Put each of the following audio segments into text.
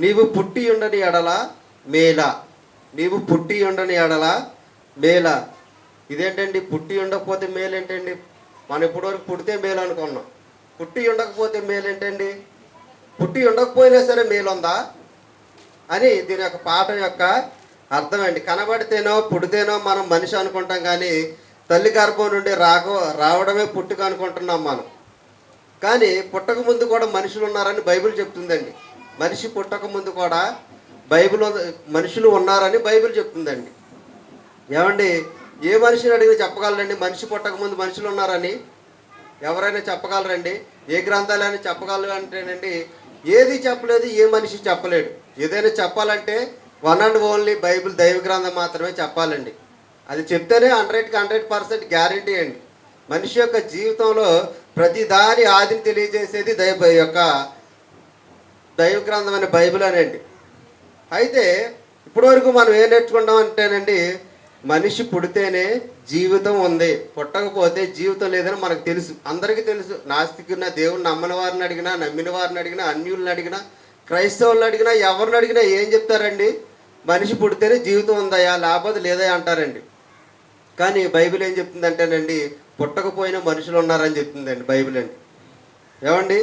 నీవు పుట్టి ఉండని ఎడల మేల, నీవు పుట్టి ఉండని ఎడల మేల. ఇదేంటండి పుట్టి ఉండకపోతే మేలేంటండి? మనం ఇప్పటివరకు పుడితే మేలు అనుకున్నాం, పుట్టి ఉండకపోతే మేలేంటండి? పుట్టి ఉండకపోయినా సరే మేలుందా అని దీని యొక్క పాఠం యొక్క అర్థం అండి. కనబడితేనో పుడితేనో మనం మనిషి అనుకుంటాం, కానీ తల్లి గర్భం నుండి రావడమే పుట్టుక అనుకుంటున్నాం మనం. కానీ పుట్టక ముందు కూడా మనుషులు ఉన్నారని బైబిల్ చెప్తుందండి. మనిషి పుట్టక ముందు కూడా మనుషులు ఉన్నారని బైబిల్ చెప్తుందండి. ఏమండి, ఏ మనిషిని అడిగినా చెప్పగలరండి మనిషి పుట్టక ముందు మనుషులు ఉన్నారని? ఎవరైనా చెప్పగలరండి? ఏ గ్రంథాలైనా చెప్పగలరు అంటేనండి ఏది చెప్పలేదు, ఏ మనిషి చెప్పలేడు. ఏదైనా చెప్పాలంటే వన్ అండ్ ఓన్లీ బైబిల్, దైవ గ్రంథం మాత్రమే చెప్పాలండి. అది చెప్తేనే 100% గ్యారంటీ అండి. మనిషి యొక్క జీవితంలో ప్రతి దాని ఆదిని తెలియజేసేది దైవ గ్రంథం అనే బైబిల్ అనండి. అయితే ఇప్పటివరకు మనం ఏం నేర్చుకుంటాం అంటేనండి, మనిషి పుడితేనే జీవితం ఉంది, పుట్టకపోతే జీవితం లేదని మనకు తెలుసు, అందరికీ తెలుసు. నాస్తికున్న, దేవుని నమ్మని వారిని అడిగినా, నమ్మిన వారిని అడిగినా, అన్యుల్ని అడిగినా, క్రైస్తవులను అడిగినా, ఎవరిని అడిగినా ఏం చెప్తారండి? మనిషి పుడితేనే జీవితం ఉందయా, లేకపోతే లేదయా అంటారండి. కానీ బైబిల్ ఏం చెప్తుందంటేనండి, పుట్టకపోయినా మనుషులు ఉన్నారని చెప్తుందండి బైబిల్ అండి. ఏమండి,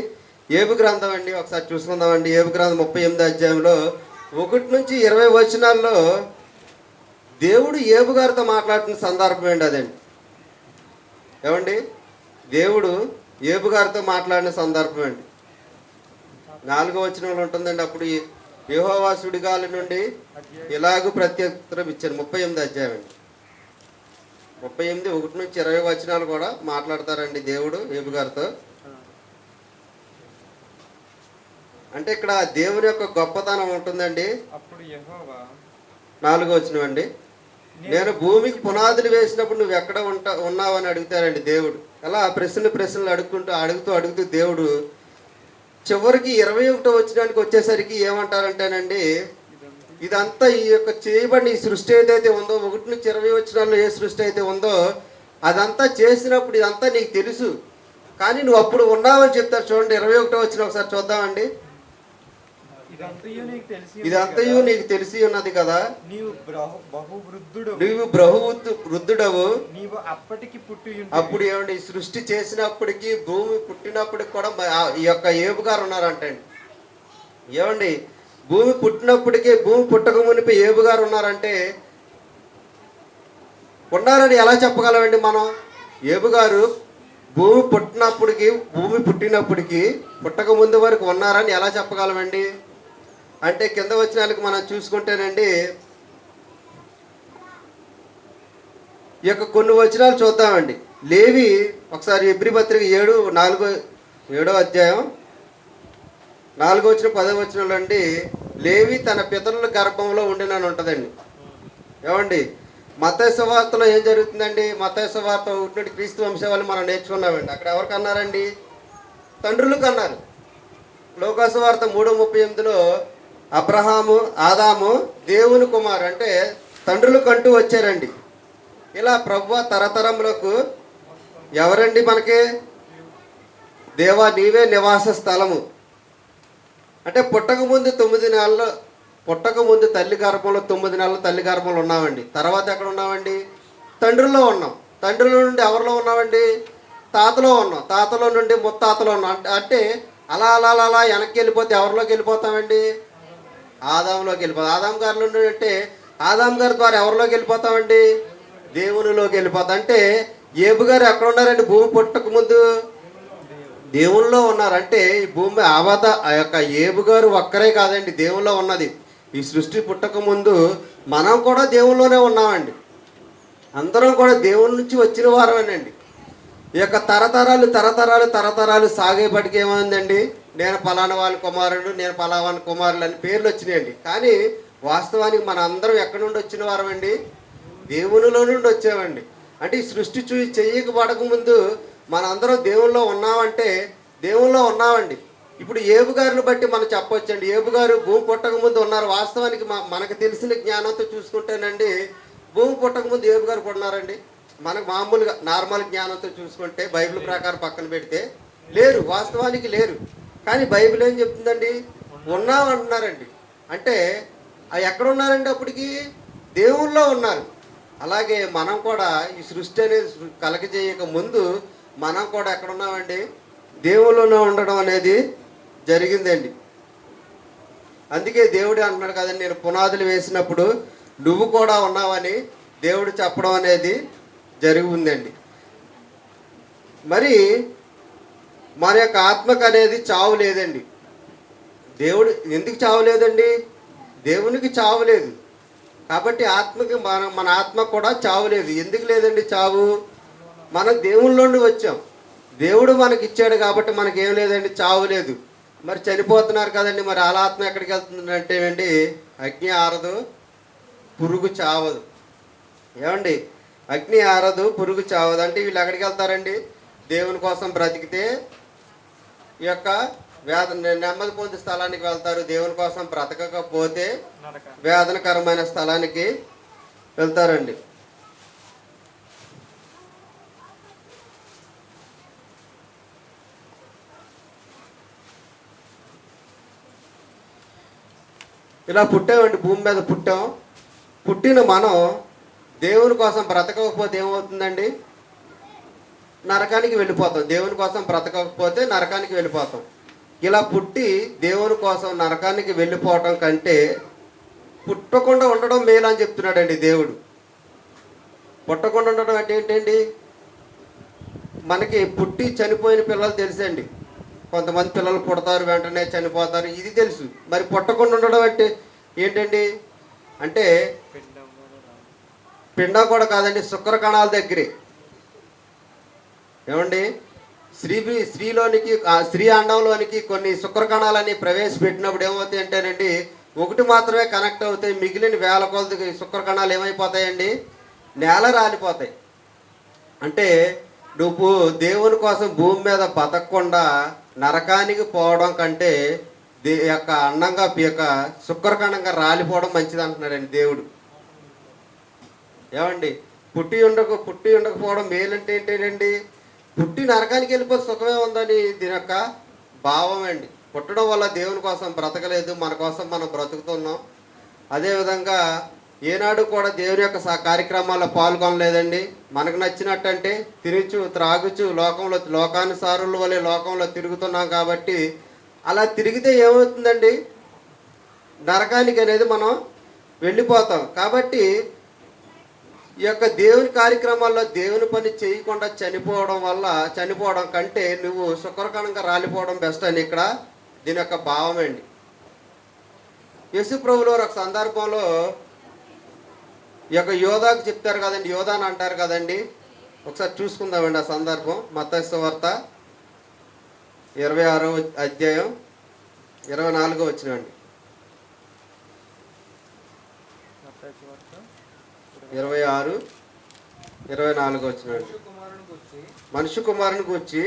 ఏబు గ్రంథం అండి ఒకసారి చూసుకుందామండి. ఏబు గ్రంథం 38వ అధ్యాయంలో 1 నుంచి 20 వచనాల్లో దేవుడు ఏబు గారితో మాట్లాడుతున్న సందర్భం ఏంటి అదండి. ఏమండి, దేవుడు ఏబు గారితో మాట్లాడిన సందర్భం అండి. 4వ వచనంలో ఉంటుందండి. అప్పుడు యెహోవా సుడిగాలి నుండి ఇలాగూ ప్రత్యుత్తరం ఇచ్చాను. 38వ అధ్యాయం అండి. 38 1 నుంచి 20 వచనాలు కూడా మాట్లాడతారండి దేవుడు ఏబు గారితో. అంటే ఇక్కడ దేవుని యొక్క గొప్పతనం ఉంటుందండి. అప్పుడు యెహోవా 4వ వచనం అండి, నేను భూమికి పునాదులు వేసినప్పుడు నువ్వు ఎక్కడ ఉన్నావని అడుగుతారండి దేవుడు. అలా ప్రశ్నలు అడుగుతూ దేవుడు చివరికి 21వ వచనానికి వచ్చేసరికి ఏమంటారంటేనండి, ఇదంతా ఈ యొక్క చేయబడిన ఈ సృష్టి ఏదైతే ఉందో, 1 నుంచి 20 వచనాల్లో ఏ సృష్టి అయితే ఉందో అదంతా చేసినప్పుడు ఇదంతా నీకు తెలుసు, కానీ నువ్వు అప్పుడు ఉన్నావని చెప్తారు. చూడండి 21వ వచనం ఒకసారి చూద్దామండి. ఇదంతయు నీకు తెలిసి ఉన్నది కదా, నీవు వృద్ధుడవు, నీవు అప్పటికి పుట్టి. అప్పుడు ఏమండి, సృష్టి చేసినప్పటికీ భూమి పుట్టినప్పటికి కూడా ఈ యొక్క ఏబు గారు ఉన్నారంటండి. ఏమండి, భూమి పుట్టినప్పటికీ, భూమి పుట్టక మునిపి ఏబు గారు ఉన్నారంటే ఉన్నారని ఎలా చెప్పగలమండి మనం? ఏబు గారు భూమి పుట్టినప్పటికీ పుట్టక ముందు వరకు ఉన్నారని ఎలా చెప్పగలమండి? అంటే కింద వచనాలకు మనం చూసుకుంటేనండి, ఈ యొక్క కొన్ని వచనాలు చూద్దామండి. లేవి ఒకసారి హెబ్రీ పత్రిక 7వ అధ్యాయం 4వ వచనం 10వ వచనంలో అండి, లేవి తన పితరుల గర్భంలో ఉండినని ఉంటుందండి. ఏమండి, మత్తయి సువార్తలో ఏం జరుగుతుందండి? మత్తయి సువార్త 1 నుండి క్రీస్తు వంశావళి మనం నేర్చుకున్నామండి. అక్కడ ఎవరికి అన్నారండి? తండ్రులకు అన్నారు. లోకా సువార్త 3:38లో అబ్రహాము, ఆదాము దేవుని కుమారు అంటే తండ్రులకు అంటూ వచ్చారండి. ఇలా ప్రభువా తరతరములకు ఎవరండి మనకి? దేవా నీవే నివాస స్థలము. అంటే పుట్టకముందు తల్లి గర్భంలో 9 నెలలు తల్లి గర్భంలో ఉన్నామండి. తర్వాత ఎక్కడ ఉన్నామండి? తండ్రుల్లో ఉన్నాం. తండ్రుల నుండి ఎవరిలో ఉన్నామండి? తాతలో ఉన్నాం. తాతలో నుండి ముత్తాతలో ఉన్నాం. అంటే అలా అలా అలా వెనక్కి వెళ్ళిపోతే ఎవరిలోకి వెళ్ళిపోతామండి? ఆదాంలోకి వెళ్ళిపోతాం. ఆదాం గారి నుండి అంటే ఆదాం గారి ద్వారా ఎవరిలోకి వెళ్ళిపోతామండి? దేవునిలోకి వెళ్ళిపోతాం. అంటే ఏబు గారు ఎక్కడ ఉన్నారండి? భూమి పుట్టక ముందు దేవునిలో ఉన్నారు. అంటే ఈ భూమి ఆ యొక్క ఏబు గారు ఒక్కరే కాదండి దేవునిలో ఉన్నది. ఈ సృష్టి పుట్టక ముందు మనం కూడా దేవుల్లోనే ఉన్నామండి. అందరం కూడా దేవుని నుంచి వచ్చిన వారమేనండి. ఈ యొక్క తరతరాలు సాగేపటికి ఏమైందండి? నేను పలానా వాళ్ళ కుమారుడు, నేను పలానా కుమారులు అని పేర్లు వచ్చినాయండి. కానీ వాస్తవానికి మన అందరం ఎక్కడి నుండి వచ్చిన వారమండి? దేవునిలో నుండి వచ్చామండి. అంటే ఈ సృష్టి చెయ్యకబడక ముందు మన అందరం దేవుల్లో ఉన్నామంటే దేవుల్లో ఉన్నామండి. ఇప్పుడు ఏబు గారిని బట్టి మనం చెప్పొచ్చండి, ఏబు గారు భూమి పుట్టక ముందు ఉన్నారు. వాస్తవానికి మనకు తెలిసిన జ్ఞానంతో చూసుకుంటేనండి భూమి పుట్టక ముందు ఏబు గారు ఉన్నారండి. మనకు మామూలుగా నార్మల్ జ్ఞానంతో చూసుకుంటే బైబిల్ ప్రకారం పక్కన పెడితే లేరు, వాస్తవానికి లేరు. కానీ బైబిల్ ఏం చెప్తుందండి? ఉన్నామంటున్నారండి. అంటే అవి ఎక్కడ ఉన్నారండి అప్పటికి? దేవుల్లో ఉన్నారు. అలాగే మనం కూడా ఈ సృష్టి అనేది కలగజేయక ముందు మనం కూడా ఎక్కడ ఉన్నామండి? దేవుల్లోనే ఉండడం అనేది జరిగిందండి. అందుకే దేవుడు అంటున్నాడు కదండి, నేను పునాదులు వేసినప్పుడు నువ్వు కూడా ఉన్నావని దేవుడు చెప్పడం అనేది జరిగి ఉందండి. మరి మన యొక్క ఆత్మకు అనేది చావు లేదండి. దేవుడు ఎందుకు చావు లేదండి? దేవునికి చావు లేదు కాబట్టి ఆత్మకి మన ఆత్మ కూడా చావు లేదు. ఎందుకు లేదండి చావు? మనం దేవుళ్ళ నుండి వచ్చాం, దేవుడు మనకి ఇచ్చాడు కాబట్టి మనకేం లేదండి, చావు లేదు. మరి చనిపోతున్నారు కదండి, మరి అలా ఆత్మ ఎక్కడికి వెళ్తుందంటే అండి, అగ్ని ఆరదు పురుగు చావదు. ఏమండి, అగ్ని ఆరదు పురుగు చావదు అంటే వీళ్ళు ఎక్కడికి వెళ్తారండి? దేవుని కోసం బ్రతికితే ఈ యొక్క నెమ్మది పొందే స్థలానికి వెళ్తారు. దేవుని కోసం బ్రతకకపోతే వేదనకరమైన స్థలానికి వెళ్తారండి. ఇలా పుట్టామండి, భూమి మీద పుట్టాం. పుట్టిన మనం దేవుని కోసం బ్రతకకపోతే ఏమవుతుందండి? నరకానికి వెళ్ళిపోతాం. దేవుని కోసం బ్రతకకపోతే నరకానికి వెళ్ళిపోతాం. ఇలా పుట్టి దేవుని కోసం నరకానికి వెళ్ళిపోవటం కంటే పుట్టకుండా ఉండడం మేలు అని చెప్తున్నాడండి దేవుడు. పుట్టకుండా ఉండడం అంటే ఏంటండి? మనకి పుట్టి చనిపోయిన పిల్లలు తెలుసండి. కొంతమంది పిల్లలు పుడతారు వెంటనే చనిపోతారు, ఇది తెలుసు. మరి పుట్టకుండా ఉండడం అంటే ఏంటండి? అంటే పిండం కూడా కాదండి, శుక్ర కణాల దగ్గరే. ఏమండి, స్త్రీలోనికి స్త్రీ అండంలోనికి కొన్ని శుక్ర కణాలని ప్రవేశపెట్టినప్పుడు ఏమవుతాయి అంటేనండి, ఒకటి మాత్రమే కనెక్ట్ అవుతాయి, మిగిలిన వేల కొలది శుక్ర కణాలు ఏమైపోతాయండి? నేల రాలిపోతాయి. అంటే నువ్వు దేవుని కోసం భూమి మీద బతకకుండా నరకానికి పోవడం కంటే యొక్క అండంగా యొక్క శుక్రకణంగా రాలిపోవడం మంచిది అంటున్నాడండి దేవుడు. ఏమండి, పుట్టి ఉండకపోవడం మేలంటే ఏంటండి? పుట్టి నరకానికి వెళ్ళిపోతే సుఖమే ఉందని దీని యొక్క భావం అండి. పుట్టడం వల్ల దేవుని కోసం బ్రతకలేదు, మన కోసం మనం బ్రతుకుతున్నాం. అదేవిధంగా ఏనాడు కూడా దేవుని యొక్క కార్యక్రమాల్లో పాల్గొనలేదండి. మనకు నచ్చినట్టు అంటే తినచ్చు త్రాగుచు లోకానుసారుల వలె లోకంలో తిరుగుతున్నాం. కాబట్టి అలా తిరిగితే ఏమవుతుందండి? నరకానికి అనేది మనం వెళ్ళిపోతాం. కాబట్టి ఈ యొక్క దేవుని కార్యక్రమాల్లో దేవుని పని చేయకుండా చనిపోవడం కంటే నువ్వు శుక్రకణంగా రాలిపోవడం బెస్ట్ అని ఇక్కడ దీని యొక్క భావం అండి. యేసు ప్రభువులు ఒక సందర్భంలో ఈ యొక్క యోధాకు చెప్తారు కదండి, యోధాని అంటారు కదండి. ఒకసారి చూసుకుందామండి ఆ సందర్భం. మత్తయి సువార్త 26వ అధ్యాయం 24వ వచనం. 26, 24 వచనం. మనుష్య కుమారుని గూర్చి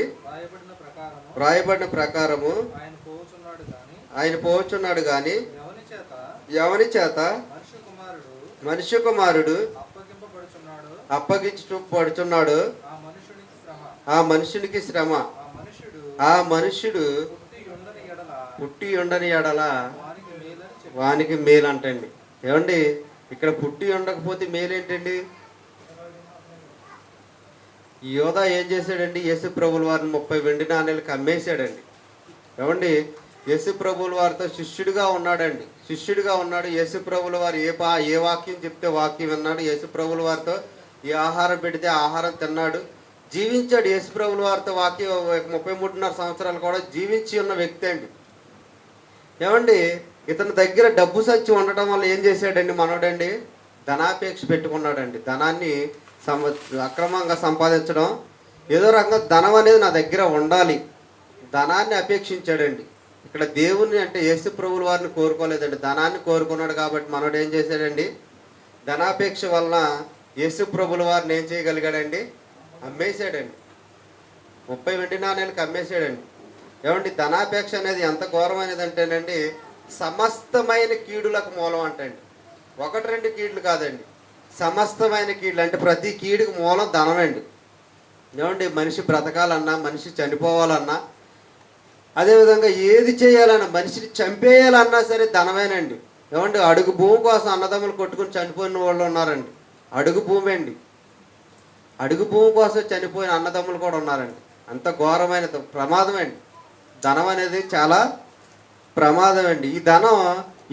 వ్రాయబడిన ప్రకారము ఆయన పోవచ్చున్నాడు గాని ఎవని చేత మనుష్య కుమారుడు అప్పగించబడుచున్నాడు ఆ మనుషునికి శ్రమ. ఆ మనుష్యుడు పుట్టి ఉండని ఎడల వానికి మేలు అంటండి. ఏమండి, ఇక్కడ పుట్టి ఉండకపోతే మేలేంటండి? ఈ యోధా ఏం చేశాడండి? యేసు ప్రభుల వారిని 30 వెండి నాణేలకు అమ్మేశాడండి. ఏమండి, యేసు ప్రభుల వారితో శిష్యుడిగా ఉన్నాడండి. యేసు ప్రభుల వారు ఏ వాక్యం చెప్తే వాక్యం విన్నాడు. యేసు ప్రభుల వారితో ఏ ఆహారం పెడితే ఆహారం తిన్నాడు, జీవించాడు. యేసు ప్రభుల వారితో 33.5 సంవత్సరాలు కూడా జీవించి ఉన్న వ్యక్తి అండి. ఏమండి, ఇతని దగ్గర డబ్బు సంచి ఉండటం వల్ల ఏం చేశాడండి మనోడండి? ధనాపేక్ష పెట్టుకున్నాడండి. ధనాన్ని అక్రమంగా సంపాదించడం, ఏదో రకంగా ధనం అనేది నా దగ్గర ఉండాలి, ధనాన్ని అపేక్షించాడండి. ఇక్కడ దేవుని అంటే యేసు ప్రభుల వారిని కోరుకోలేదండి, ధనాన్ని కోరుకున్నాడు. కాబట్టి మనోడు ఏం చేశాడండి? ధనాపేక్ష వలన యేసు ప్రభుల వారిని ఏం చేయగలిగాడండి? అమ్మేశాడండి. 30 వెండి నాణేలకు అమ్మేశాడండి. ఏమండి, ధనాపేక్ష అనేది ఎంత ఘోరమైనది అంటేనండి, సమస్తమైన కీడులకు మూలం అంటండి. 1-2 కీడులు కాదండి, సమస్తమైన కీడులు. అంటే ప్రతి కీడుకు మూలం ధనమండి. ఏమండి, మనిషి బ్రతకాలన్నా, మనిషి చనిపోవాలన్నా, అదేవిధంగా ఏది చేయాలన్నా, మనిషిని చంపేయాలన్నా సరే ధనమేనండి. ఏమండి అడుగు భూమి కోసం అన్నదమ్ములు కొట్టుకుని చనిపోయిన వాళ్ళు ఉన్నారండి. అడుగు భూమి అండి, అడుగు భూమి కోసం చనిపోయిన అన్నదమ్ములు కూడా ఉన్నారండి. అంత ఘోరమైన ప్రమాదం అండి. ధనం అనేది చాలా ప్రమాదం అండి. ఈ ధనం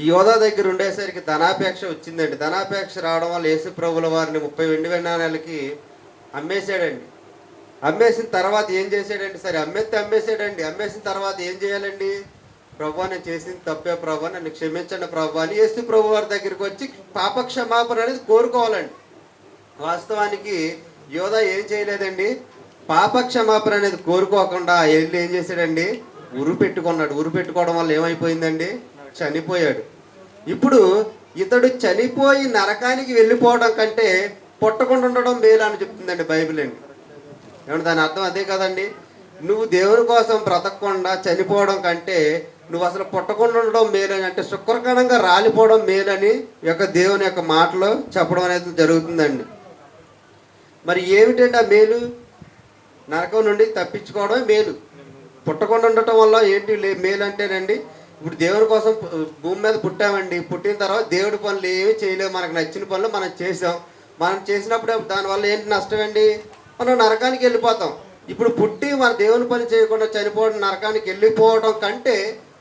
ఈ యోధా దగ్గర ఉండేసరికి ధనాపేక్ష వచ్చిందండి. ధనాపేక్ష రావడం వల్ల యేసు ప్రభుల వారిని 30 వెండి నాణేలకి అమ్మేశాడండి. అమ్మేసిన తర్వాత ఏం చేశాడండి? సరే అమ్మేసాడండి. అమ్మేసిన తర్వాత ఏం చేయాలండి? ప్రభు నేను చేసింది తప్పే ప్రభు, నన్ను క్షమించండి ప్రభు అని యేసు ప్రభు వారి దగ్గరికి వచ్చి పాప క్షమాపణ అనేది కోరుకోవాలండి. వాస్తవానికి యోధా ఏం చేయలేదండి, పాప క్షమాపణ అనేది కోరుకోకుండా వెళ్ళి ఏం చేశాడండి? ఉరి పెట్టుకున్నాడు. ఉరి పెట్టుకోవడం వల్ల ఏమైపోయిందండి? చనిపోయాడు. ఇప్పుడు ఇతడు చనిపోయి నరకానికి వెళ్ళిపోవడం కంటే పుట్టకుండా ఉండడం మేలు అని చెప్తుందండి బైబిల్ అండి. ఏమంటే దాని అర్థం అదే కదండి. నువ్వు దేవుని కోసం బ్రతకకుండా చనిపోవడం కంటే నువ్వు అసలు పుట్టకుండా ఉండడం మేలని, అంటే శుక్రకణంగా రాలిపోవడం మేలని యొక్క దేవుని యొక్క మాటలో చెప్పడం అనేది జరుగుతుందండి. మరి ఏమిటంటే ఆ మేలు? నరకం నుండి తప్పించుకోవడం మేలు. పుట్టకుండా ఉండటం వల్ల ఏంటి మేలు అంటేనండి, ఇప్పుడు దేవుని కోసం భూమి మీద పుట్టామండి. పుట్టిన తర్వాత దేవుడి పనులు ఏమీ చేయలేము. మనకు నచ్చిన పనులు మనం చేసాం. మనం చేసినప్పుడు దానివల్ల ఏంటి నష్టం అండి? మనం నరకానికి వెళ్ళిపోతాం. ఇప్పుడు పుట్టి మన దేవుని పని చేయకుండా చనిపోవడం, నరకానికి వెళ్ళిపోవడం కంటే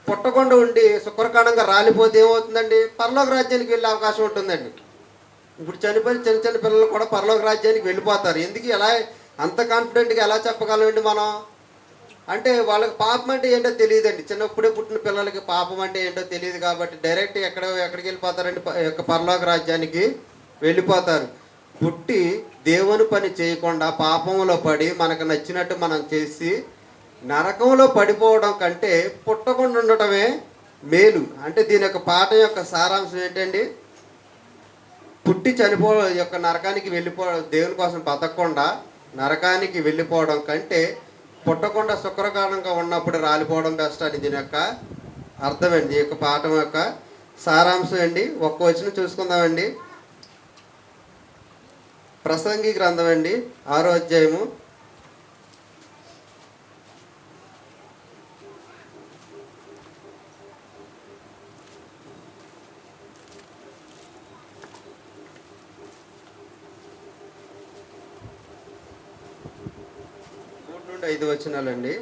పుట్టకుండా ఉండి శుక్రకాండంగా రాలిపోతే ఏమవుతుందండి? పరలోక రాజ్యానికి వెళ్ళే అవకాశం ఉంటుందండి. ఇప్పుడు చనిపోయిన చిన్న చిన్న పిల్లలు కూడా పరలోక రాజ్యానికి వెళ్ళిపోతారు. ఎందుకు ఎలా అంత కాన్ఫిడెంట్గా ఎలా చెప్పగలమండి మనం? అంటే వాళ్ళకి పాపం అంటే ఏంటో తెలియదండి. చిన్నప్పుడే పుట్టిన పిల్లలకి పాపం అంటే ఏంటో తెలియదు కాబట్టి డైరెక్ట్ ఎక్కడికి వెళ్ళిపోతారండి? పరలోక రాజ్యానికి వెళ్ళిపోతారు. పుట్టి దేవుని పని చేయకుండా పాపంలో పడి మనకు నచ్చినట్టు మనం చేసి నరకంలో పడిపోవడం కంటే పుట్టకుండా ఉండటమే మేలు. అంటే దీని యొక్క పాఠం యొక్క సారాంశం ఏంటండి? పుట్టి యొక్క నరకానికి వెళ్ళిపోవడం, దేవుని కోసం బతకకుండా నరకానికి వెళ్ళిపోవడం కంటే పుట్టకుండా శుక్రకారణంగా ఉన్నప్పుడు రాలిపోవడం బెస్ట్ అని దీని యొక్క అర్థమండి. ఈ యొక్క పాఠం యొక్క సారాంశం అండి. ఒక్క వచనం చూసుకుందామండి. ప్రసంగి గ్రంథం అండి, 6వ అధ్యాయము 3-5 వచనాలండి.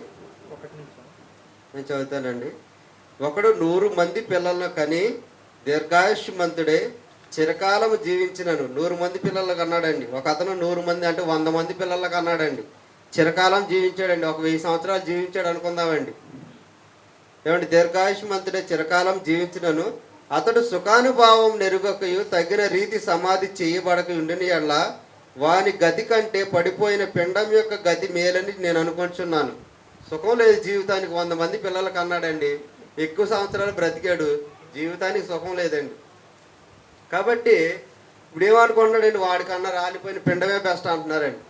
నేను చదువుతానండి. ఒకడు 100 మంది పిల్లలను కని దీర్ఘాయుష్మంతుడే చిరకాలము జీవించినను. 100 మంది పిల్లలకు అన్నాడండి. ఒక అతను 100 మంది అంటే 100 మంది పిల్లలకు అన్నాడండి. చిరకాలం జీవించాడండి. ఒక 1000 సంవత్సరాలు జీవించాడు అనుకుందామండి. ఏమంటే దీర్ఘాయుష్మంతుడే చిరకాలం జీవించినను అతడు సుఖానుభావం నెరుగకయు తగిన రీతి సమాధి చేయబడక ఉండిన ఎడల వాని గతి కంటే పడిపోయిన పిండం యొక్క గతి మేలని నేను అనుకుంటున్నాను. సుఖం లేదు జీవితానికి. 100 మంది పిల్లలకు అన్నాడండి. ఎక్కువ సంవత్సరాలు బ్రతికాడు, జీవితానికి సుఖం లేదండి. కాబట్టి ఇప్పుడు ఏమనుకుంటున్నాడండి? వాడికన్నా రాలిపోయిన పిండమే బెస్ట్ అంటున్నారండి.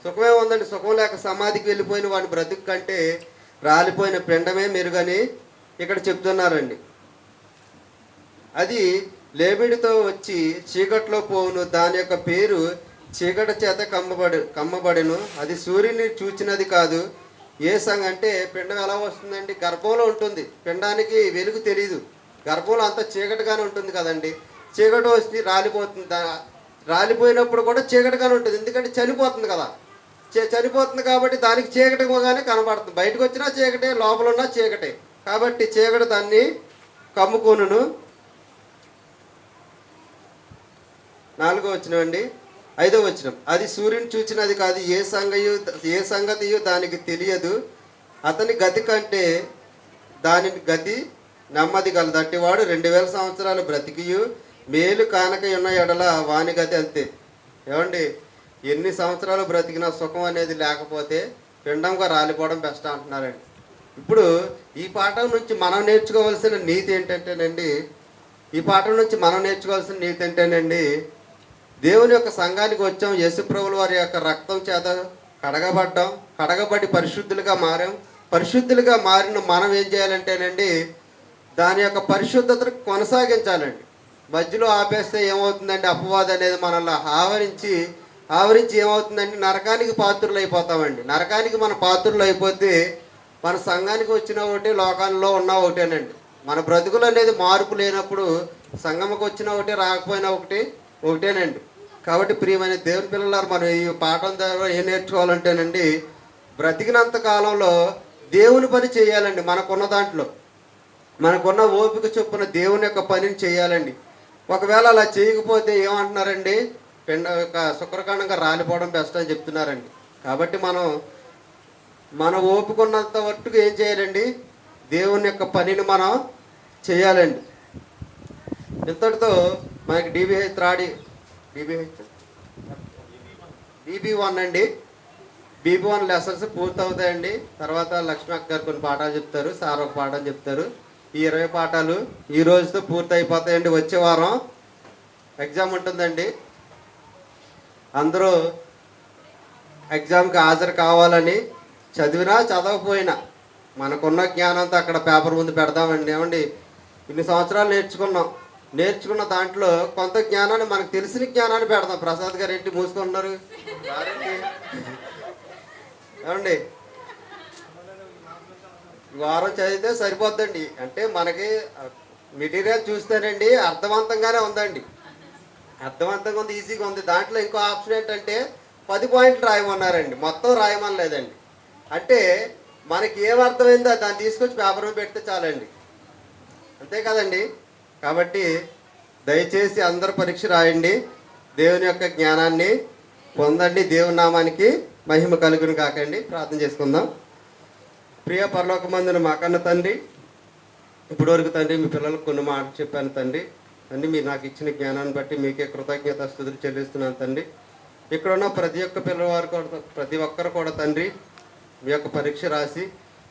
సుఖమే ఉందండి. సుఖం లేక సమాధికి వెళ్ళిపోయిన వాడి బ్రతుకు కంటే రాలిపోయిన పిండమే మెరుగని ఇక్కడ చెప్తున్నారండి. అది లేబిడితో వచ్చి చీకట్లో పోవును, దాని యొక్క పేరు చీకటి చేత కమ్మబడిను. అది సూర్యుని చూచినది కాదు. ఏ సంగ అంటే పిండం ఎలా వస్తుందండి? గర్భంలో ఉంటుంది. పిండానికి వెలుగు తెలియదు. గర్భంలో అంతా చీకటిగానే ఉంటుంది కదండి. చీకటి వచ్చి రాలిపోతుంది. రాలిపోయినప్పుడు కూడా చీకటిగానే ఉంటుంది. ఎందుకంటే చనిపోతుంది కదా. చనిపోతుంది కాబట్టి దానికి చీకటిగానే కనబడుతుంది. బయటకు వచ్చినా చీకటే, లోపల ఉన్నా చీకటే. కాబట్టి చీకటి దాన్ని కమ్ముకొనును. 4వ వచనం అండి. 5వ వచనం. అది సూర్యుని చూచినది కాదు, ఏ సంగతియు దానికి తెలియదు. అతని గతి కంటే దాని గతి నెమ్మది గలదు. అట్టివాడు 2000 సంవత్సరాలు బ్రతికియు మేలు కానక ఉన్న ఎడల వాని గతి అంతే. ఏమండి, ఎన్ని సంవత్సరాలు బ్రతికినా సుఖం అనేది లేకపోతే పిండంగా రాలిపోవడం బెస్ట్ అంటున్నారండి. ఇప్పుడు ఈ పాఠం నుంచి మనం నేర్చుకోవాల్సిన నీతి ఏంటంటేనండి, దేవుని యొక్క సంఘానికి వచ్చాం. యేసుప్రభుల వారి యొక్క రక్తం చేత కడగబడి పరిశుద్ధులుగా మారాం. పరిశుద్ధులుగా మారిన మనం ఏం చేయాలంటేనండి, దాని యొక్క పరిశుద్ధతను కొనసాగించాలండి. మధ్యలో ఆపేస్తే ఏమవుతుందండి? అపవాదం అనేది మనల్ని ఆవరించి ఏమవుతుందండి? నరకానికి పాత్రులు అయిపోతామండి. నరకానికి మన పాత్రులు అయిపోతే మన సంఘానికి వచ్చిన ఒకటి, లోకాల్లో ఉన్న ఒకటేనండి. మన బ్రతుకులు అనేది మార్పు లేనప్పుడు సంఘముకు వచ్చిన ఒకటి రాకపోయినా ఒకటేనండి. కాబట్టి ప్రియమైన దేవుని పిల్లలారు, మనం ఈ పాఠం ద్వారా ఏం నేర్చుకోవాలంటేనండి, బ్రతికినంత కాలంలో దేవుని పని చేయాలండి. మనకున్న దాంట్లో మనకున్న ఓపిక చొప్పున దేవుని యొక్క పనిని చేయాలండి. ఒకవేళ అలా చేయకపోతే ఏమంటున్నారండి, శుక్రకాండంగా రాలిపోవడం బెస్ట్ అని చెప్తున్నారండి. కాబట్టి మన ఓపిక ఉన్నంత వరకు ఏం చేయాలండి, దేవుని యొక్క పనిని మనం చేయాలండి. ఇంతటితో మనకి BB1 అండి, BB1 లెసన్స్ పూర్తవుతాయండి. తర్వాత లక్ష్మీ అక్క గారు కొన్ని పాఠాలు చెప్తారు, సార్ ఒక పాఠం చెప్తారు. ఈ 20 పాఠాలు ఈ రోజుతో పూర్తి అయిపోతాయండి. వచ్చే వారం ఎగ్జామ్ ఉంటుందండి. అందరూ ఎగ్జామ్కి హాజరు కావాలని, చదివినా చదవకపోయినా మనకున్న జ్ఞానంతో అక్కడ పేపర్ ముందు పెడదామండి. ఏమండి, ఇన్ని సంవత్సరాలు నేర్చుకున్న దాంట్లో కొంత జ్ఞానాన్ని, మనకు తెలిసిన జ్ఞానాన్ని పెడదాం. ప్రసాద్ గారు ఏంటి మూసుకున్నారు ఏమండి, వారం చదివితే సరిపోద్దండి. అంటే మనకి మెటీరియల్ చూస్తేనండి అర్థవంతంగానే ఉందండి, అర్థవంతంగా ఉంది, ఈజీగా ఉంది. దాంట్లో ఇంకో ఆప్షన్ ఏంటంటే 10 పాయింట్లు రాయమన్నారండి, మొత్తం రాయమని లేదండి. అంటే మనకి ఏం అర్థమైందో దాన్ని తీసుకొచ్చి పేపర్ మీద పెడితే చాలండి, అంతే కదండి. కాబట్టి దయచేసి అందరూ పరీక్ష రాయండి, దేవుని యొక్క జ్ఞానాన్ని పొందండి. దేవుని నామానికి మహిమ కలుగును కాకండి. ప్రార్థన చేసుకుందాం. ప్రియ పరలోకమందున మా కన్న తండ్రి, ఇప్పటివరకు తండ్రి మీ పిల్లలకు కొన్ని మాటలు చెప్పాను తండ్రి. మీరు నాకు ఇచ్చిన జ్ఞానాన్ని బట్టి మీకే కృతజ్ఞతాస్తుతులు చెల్లిస్తున్నాను తండ్రి. ఇక్కడ ఉన్న ప్రతి ఒక్క పిల్లవారు కూడా, ప్రతి ఒక్కరు కూడా తండ్రి మీ యొక్క పరీక్ష రాసి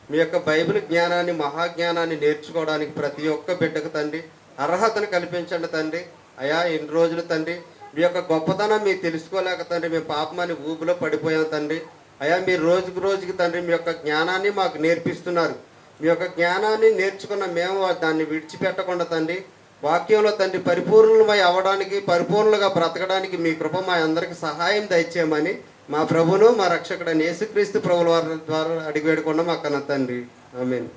మీ యొక్క బైబిల్ జ్ఞానాన్ని, మహాజ్ఞానాన్ని నేర్చుకోవడానికి ప్రతి ఒక్క బిడ్డకు తండ్రి అర్హతను కల్పించండి తండ్రి. అయా ఇన్ని రోజులు తండ్రి మీ యొక్క గొప్పతనం మీరు తెలుసుకోలేక తండ్రి మేము పాపమని ఊబిలో పడిపోయాం తండ్రి. అయా మీరు రోజుకి తండ్రి మీ యొక్క జ్ఞానాన్ని మాకు నేర్పిస్తున్నారు. మీ యొక్క జ్ఞానాన్ని నేర్చుకున్న మేము దాన్ని విడిచిపెట్టకుండా తండ్రి వాక్యంలో తండ్రి పరిపూర్ణమై అవ్వడానికి, పరిపూర్ణంగా బ్రతకడానికి మీ కృప మా అందరికి సహాయం దయచేయమని మా ప్రభును మా రక్షకుడైన యేసుక్రీస్తు ప్రభుల వారి ద్వారా అడిగి వేడుకున్నాం అక్కన తండ్రి. ఆమేన్.